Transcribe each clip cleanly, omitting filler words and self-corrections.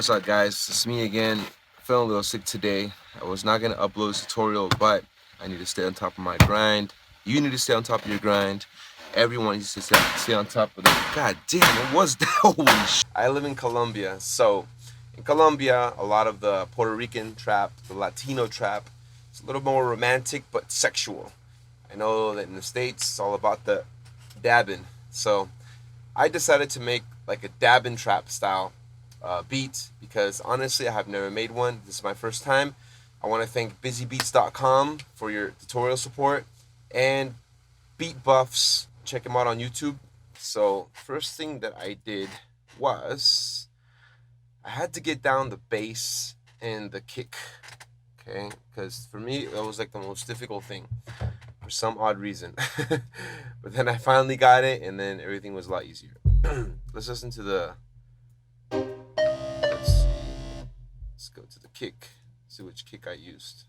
What's up, guys? It's me again. Feeling a little sick today. I was not gonna upload this tutorial, but I need to stay on top of my grind. You need to stay on top of your grind. Everyone needs to stay on top of that. God damn, what was that? Holy sh! I live in Colombia, so in Colombia, a lot of the Puerto Rican trap, the Latino trap, it's a little more romantic but sexual. I know that in the States, it's all about the dabbing. So I decided to make like a dabbing trap style beat because honestly I have never made one. This is my first time. I want to thank busybeats.com for your tutorial support and Beat Buffs. Check them out on YouTube. So first thing that I did was I had to get down the bass and the kick, okay, because for me that was like the most difficult thing for some odd reason. But then I finally got it and then everything was a lot easier. Let's listen to the Let's go to the kick. See which kick I used.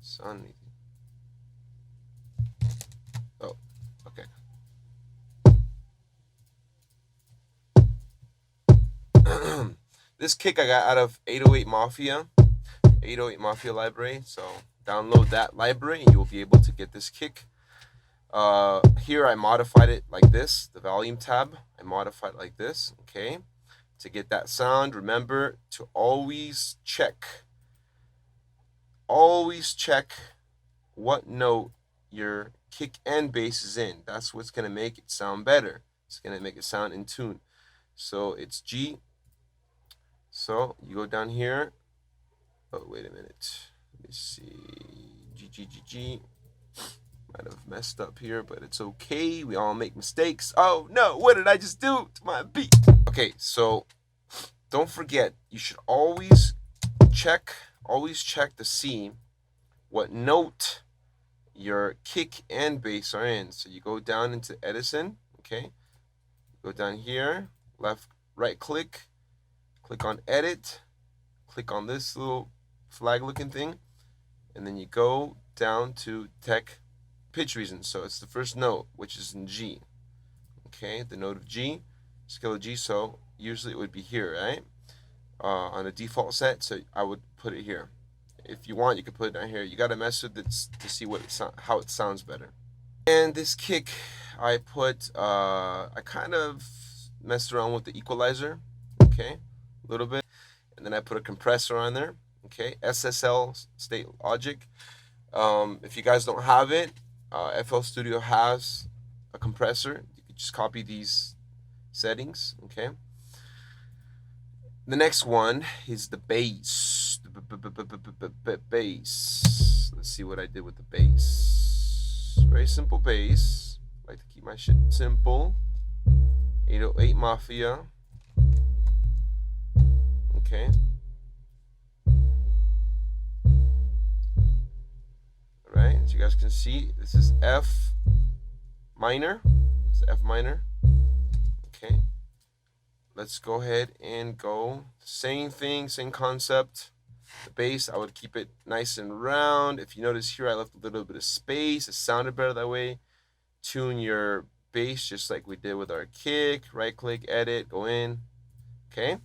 Sound anything? Oh, okay. This kick I got out of 808 MAFIA Library. So download that library and you'll be able to get this kick. Here I modified it like this. The volume tab, I modified it like this. Okay. To get that sound, remember to always check what note your kick and bass is in. That's what's going to make it sound better. It's going to make it sound in tune. So it's G. So you go down here. Oh, wait a minute. Let me see. G. Might have messed up here, but it's okay. We all make mistakes. Oh no, what did I just do to my beat? Okay, so don't forget, you should always check to see what note your kick and bass are in. So you go down into Edison, okay? Go down here, right click on edit, click on this little flag looking thing, and then you go down to detect pitch region. So it's the first note, which is in G. Okay, the note of G, scale of G, so usually it would be here, right? On a default set, so I would put it here. If you want, you can put it down here. You gotta mess with it to see how it sounds better. And this kick, I kind of messed around with the equalizer, okay, a little bit, and then I put a compressor on there, okay, SSL state logic. If you guys don't have it, FL Studio has a compressor. You can just copy these settings, okay? The next one is the bass. Bass. Let's see what I did with the bass. Very simple bass. I like to keep my shit simple. 808 MAFIA. Okay. Alright, as you guys can see, this is F minor. It's F minor. Okay. Let's go ahead and go. Same thing, same concept. The bass, I would keep it nice and round. If you notice here, I left a little bit of space. It sounded better that way. Tune your bass just like we did with our kick. Right click, edit, go in. Okay.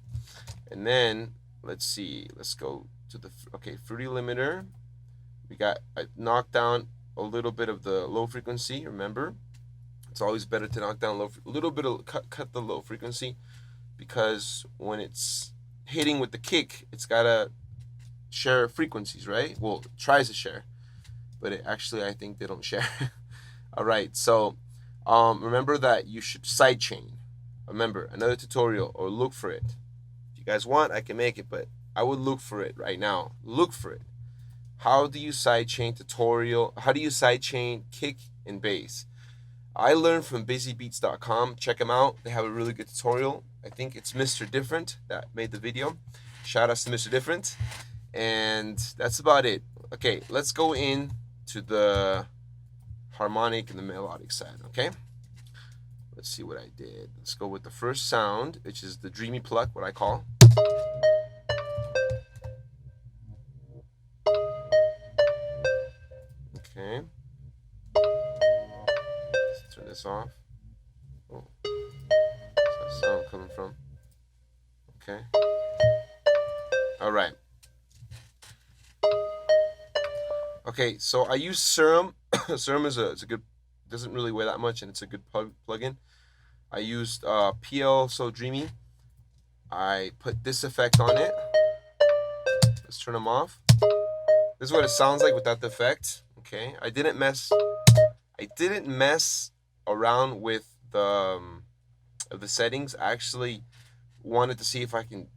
And then, let's see. Let's go to the, okay, fruity limiter. I knocked down a little bit of the low frequency, remember? It's always better to knock down a little bit of, cut the low frequency, because when it's hitting with the kick, it's gotta share frequencies, right? Well, it tries to share, but actually I think they don't share. All right, so remember that you should sidechain. Remember, another tutorial, or look for it. If you guys want, I can make it, but I would look for it right now. Look for it. How do you sidechain tutorial? How do you sidechain kick and bass? I learned from busybeats.com. Check them out. They have a really good tutorial. I think it's Mr. Different that made the video. Shout out to Mr. Different. And that's about it. Okay, let's go in to the harmonic and the melodic side, okay? Let's see what I did. Let's go with the first sound, which is the dreamy pluck, what I call. Okay. Let's turn this off. Oh. Where's that sound coming from? Okay. All right. Okay, so I use Serum. Serum is it's a good, doesn't really weigh that much, and it's a good plugin. I used PL So Dreamy. I put this effect on it. Let's turn them off. This is what it sounds like without the effect. Okay, I didn't mess around with the settings. I actually wanted to see if I can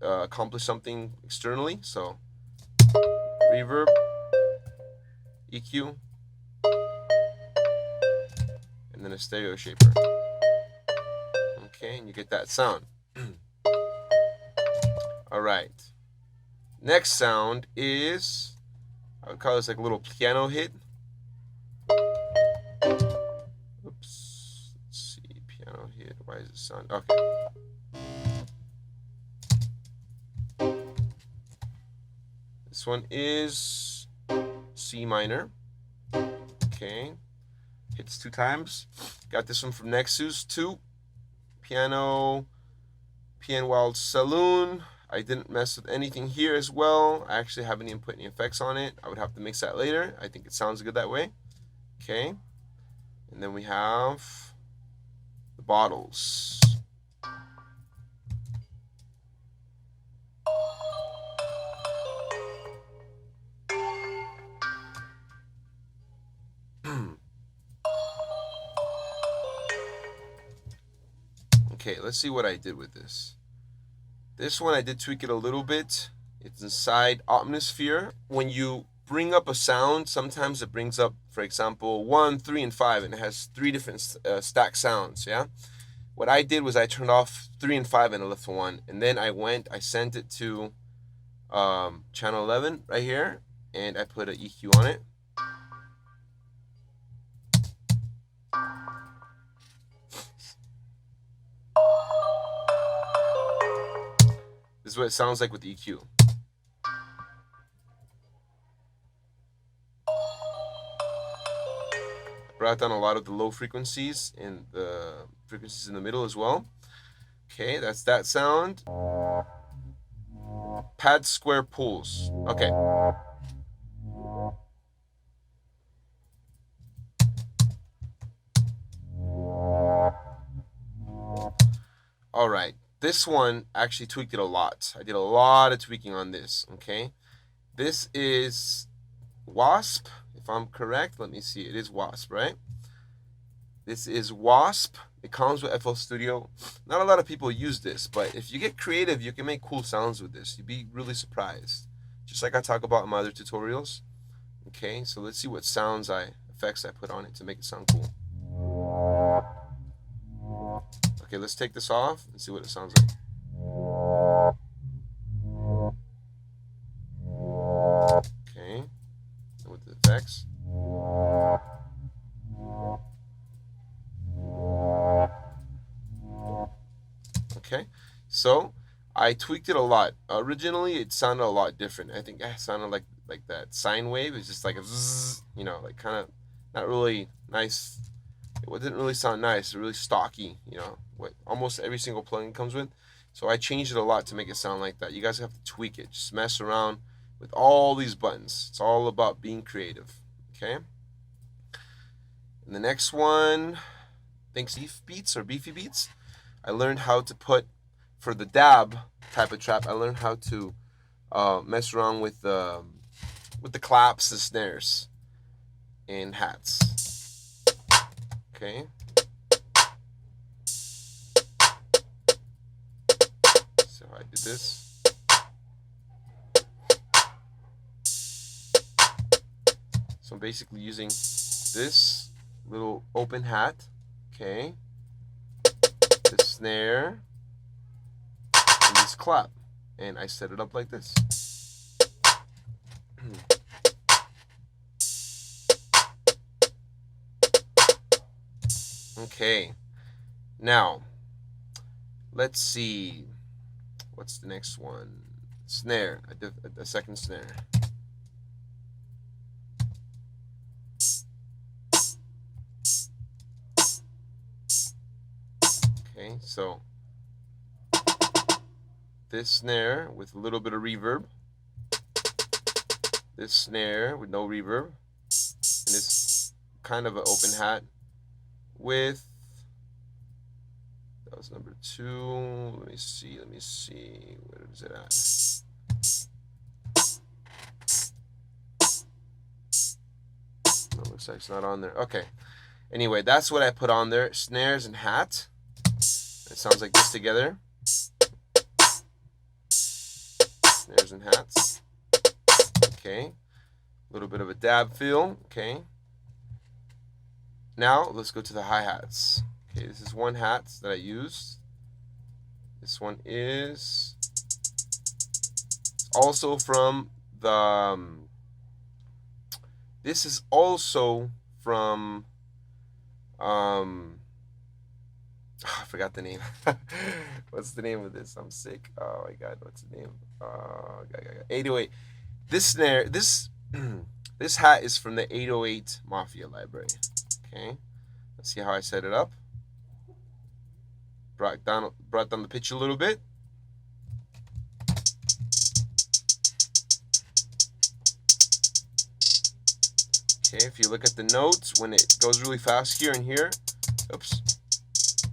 accomplish something externally. So reverb, EQ, and then a stereo shaper. Okay, and you get that sound. All right. Next sound is, I would call this like a little piano hit. Oops. Let's see, piano hit. Why does it sound? Okay. This one is C minor. Okay. Hits 2 times. Got this one from Nexus 2. Piano, Pian Wild Saloon. I didn't mess with anything here as well. I actually haven't even put any effects on it. I would have to mix that later. I think it sounds good that way. Okay. And then we have the bottles. Okay, let's see what I did with this. This one I did tweak it a little bit. It's inside Omnisphere. When you bring up a sound, sometimes it brings up, for example, 1, 3, and 5, and it has 3 different stack sounds, yeah? What I did was I turned off 3 and 5 and I left 1, and then I sent it to channel 11 right here, and I put an EQ on it. This is what it sounds like with EQ. Brought down a lot of the low frequencies and the frequencies in the middle as well. Okay, that's that sound. Pad square pulls. Okay. All right. This one actually tweaked it a lot. I did a lot of tweaking on this. Okay. This is Wasp, if I'm correct. Let me see. It is Wasp, right? This is Wasp. It comes with FL Studio. Not a lot of people use this, but if you get creative, you can make cool sounds with this. You'd be really surprised. Just like I talk about in my other tutorials. Okay, so let's see what effects I put on it to make it sound cool. Okay, let's take this off and see what it sounds like. Okay, and with the effects. Okay, so I tweaked it a lot. Originally, it sounded a lot different. I think it sounded like that sine wave. It's just like a zzz, you know, like kind of not really nice. It didn't really sound nice. It's really stocky, you know, what almost every single plugin comes with. So I changed it a lot to make it sound like that. You guys have to tweak it. Just mess around with all these buttons. It's all about being creative. Okay. And the next one, thanks Beefy Beats. I learned how to put, for the dab type of trap, I learned how to mess around with the claps, the snares, and hats. Okay. So I did this. So I'm basically using this little open hat. Okay. The snare and this clap, and I set it up like this. Okay, now let's see what's the next one. Snare. I did a second snare. Okay, so this snare with a little bit of reverb, this snare with no reverb, and this kind of an open hat with, that was number 2. Let me see, where is it at? No, looks like it's not on there. Okay. Anyway, that's what I put on there. Snares and hat. It sounds like this together. Snares and hats. Okay. A little bit of a dab feel. Okay. Now, let's go to the hi-hats. Okay, this is one hat that I used. This one is also from the... this is also from... I forgot the name. What's the name of this? I'm sick. Oh my god, what's the name? 808. This snare, this this hat is from the 808 MAFIA library. Okay, let's see how I set it up. Brought down the pitch a little bit. Okay, if you look at the notes, when it goes really fast here and here, oops,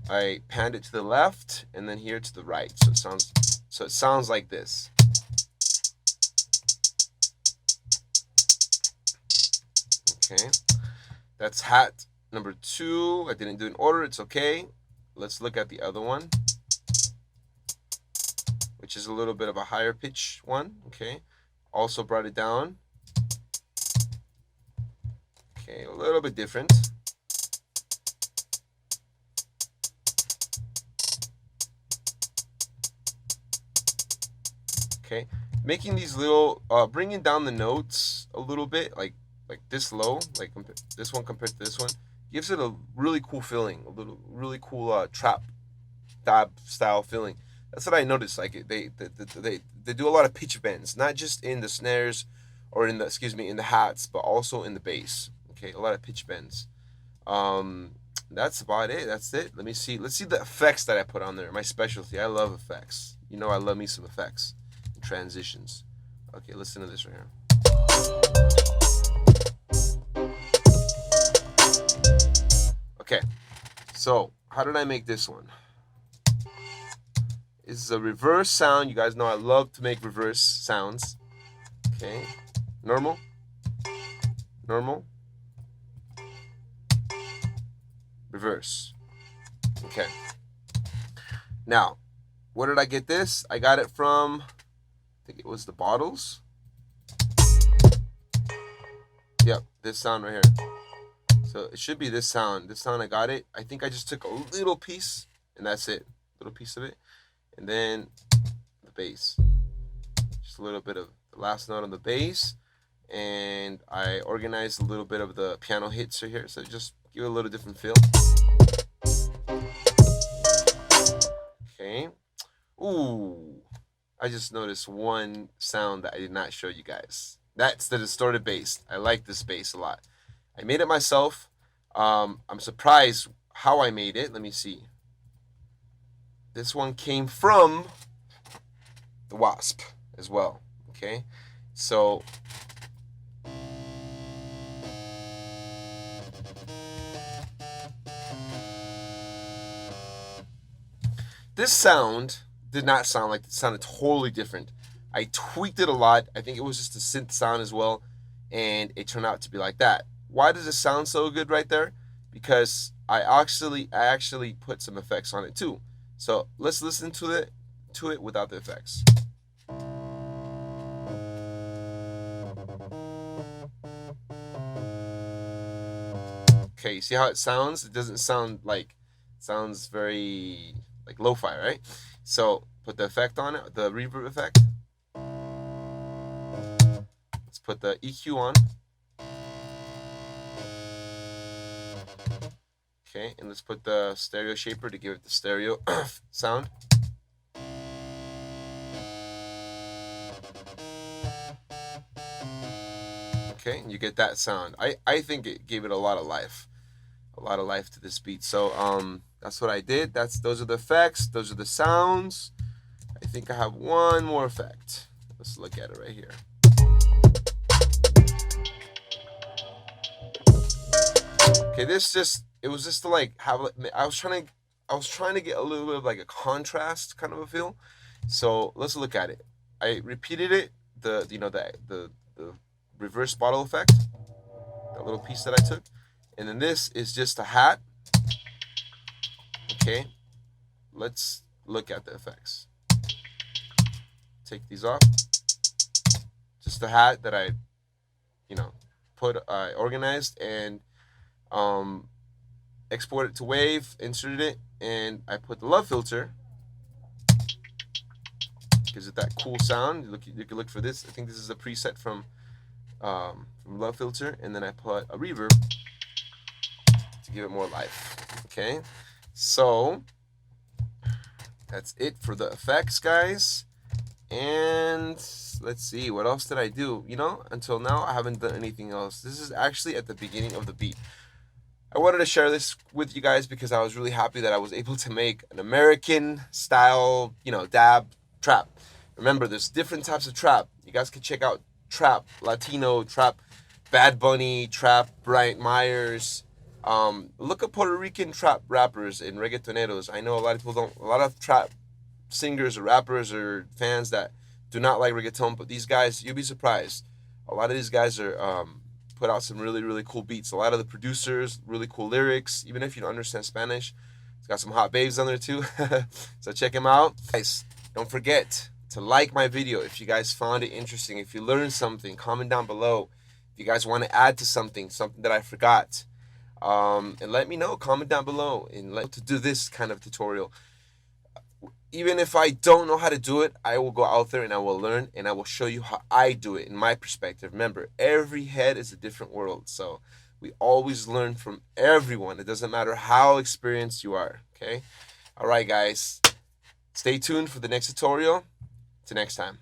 I panned it to the left and then here to the right, so it sounds like this. Okay, that's hat number 2. I didn't do it in order, it's okay. Let's look at the other one, which is a little bit of a higher pitch one. Okay, also brought it down. Okay, a little bit different. Okay, making these little, bringing down the notes a little bit, like this low, like this one compared to this one, gives it a really cool feeling, a really cool trap dab style feeling. That's what I noticed. Like they do a lot of pitch bends, not just in the snares or in the in the hats, but also in the bass. Okay, a lot of pitch bends. That's about it. That's it. Let's see the effects that I put on there. My specialty. I love effects. You know, I love me some effects and transitions. Okay, listen to this right here. Okay, so how did I make this one? This is a reverse sound. You guys know I love to make reverse sounds. Okay, normal, normal, reverse. Okay. Now, where did I get this? I got it from, I think it was the Bottles. Yep, this sound right here. So it should be this sound. This sound, I got it. I think I just took a little piece, and that's it. A little piece of it. And then the bass. Just a little bit of the last note on the bass. And I organized a little bit of the piano hits right here. So just give it a little different feel. Okay. Ooh. I just noticed one sound that I did not show you guys. That's the distorted bass. I like this bass a lot. I made it myself. I'm surprised how I made it. Let me see. This one came from the Wasp as well. Okay, so this sound did not sound like it. Sounded totally different. I tweaked it a lot. I think it was just a synth sound as well, and it turned out to be like that. Why does it sound so good right there? Because I actually put some effects on it too. So let's listen to it without the effects. Okay, you see how it sounds? It doesn't sound like, sounds very like lo-fi, right? So put the effect on it, the reverb effect. Let's put the EQ on. Okay, and let's put the stereo shaper to give it the stereo sound. Okay, and you get that sound. I think it gave it a lot of life to this beat. So that's what I did. Those are the effects. Those are the sounds. I think think I have one more effect. Let's look at it right here. Okay, it was just to like have, I was trying to get a little bit of like a contrast kind of a feel. So let's look at it. I repeated it, the reverse bottle effect, that little piece that I took, and then this is just a hat. Okay, let's look at the effects. Take these off. Just a hat that I, organized and exported to Wave, inserted it, and I put the love filter. Gives it that cool sound. You can look for this. I think this is a preset from love filter, and then I put a reverb to give it more life. Okay, so that's it for the effects, guys. And let's see, what else did I do? Until now, I haven't done anything else. This is actually at the beginning of the beat. I wanted to share this with you guys because I was really happy that I was able to make an American style, dab trap. Remember, there's different types of trap. You guys can check out trap, Latino trap, Bad Bunny trap, Bryant Myers. Look up Puerto Rican trap rappers and reggaetoneros. I know a lot of people don't. A lot of trap singers or rappers or fans that do not like reggaeton, but these guys, you'll be surprised. A lot of these guys are put out some really, really cool beats. A lot of the producers, really cool lyrics. Even if you don't understand Spanish, it's got some hot babes on there too. So check them out. Guys, don't forget to like my video if you guys found it interesting. If you learned something, comment down below. If you guys want to add to something that I forgot, and let me know. Comment down below and let to do this kind of tutorial. Even if I don't know how to do it, I will go out there and I will learn and I will show you how I do it in my perspective. Remember, every head is a different world. So we always learn from everyone. It doesn't matter how experienced you are. Okay? All right, guys. Stay tuned for the next tutorial. Till next time.